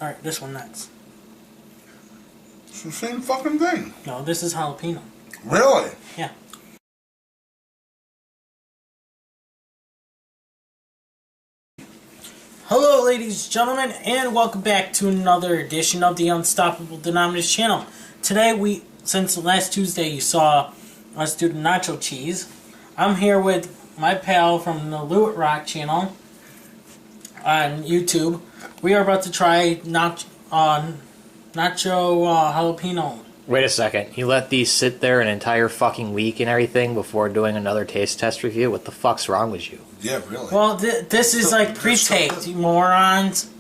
Alright, this one next. It's the same fucking thing. No, this is jalapeno. Really? Yeah. Hello ladies and gentlemen, and welcome back to another edition of the Unstoppable Denominators channel. Today since last Tuesday you saw us do the nacho cheese, I'm here with my pal from the Lewitt Rock channel on YouTube. We are about to try nacho jalapeno. Wait a second. You let these sit there an entire fucking week and everything before doing another taste test review? What the fuck's wrong with you? Yeah, really. Well, this is like pre-taped, you morons.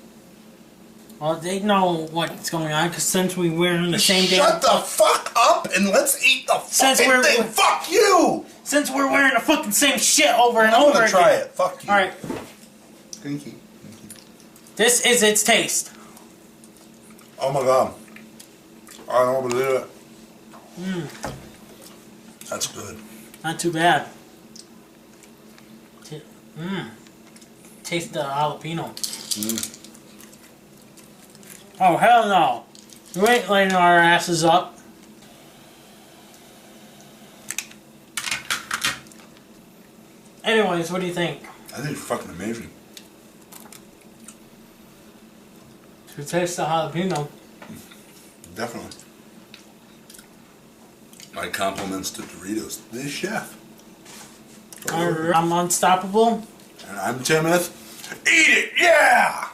Well, they know what's going on, because since we were in the same day... Shut the fuck up and let's eat the fucking thing! Fuck you! Since we're wearing the fucking same shit over and over again. I'm gonna try it. Fuck you. Alright. Stinky. This is its taste. Oh my god. I don't believe it. That's good. Not too bad. Taste the jalapeno. Oh, hell no. We ain't lighting our asses up. Anyways, what do you think? I think it's fucking amazing. Should taste the jalapeno. Definitely. My compliments to Doritos, the chef. I'm Unstoppable. And I'm Timothy. Eat it, yeah!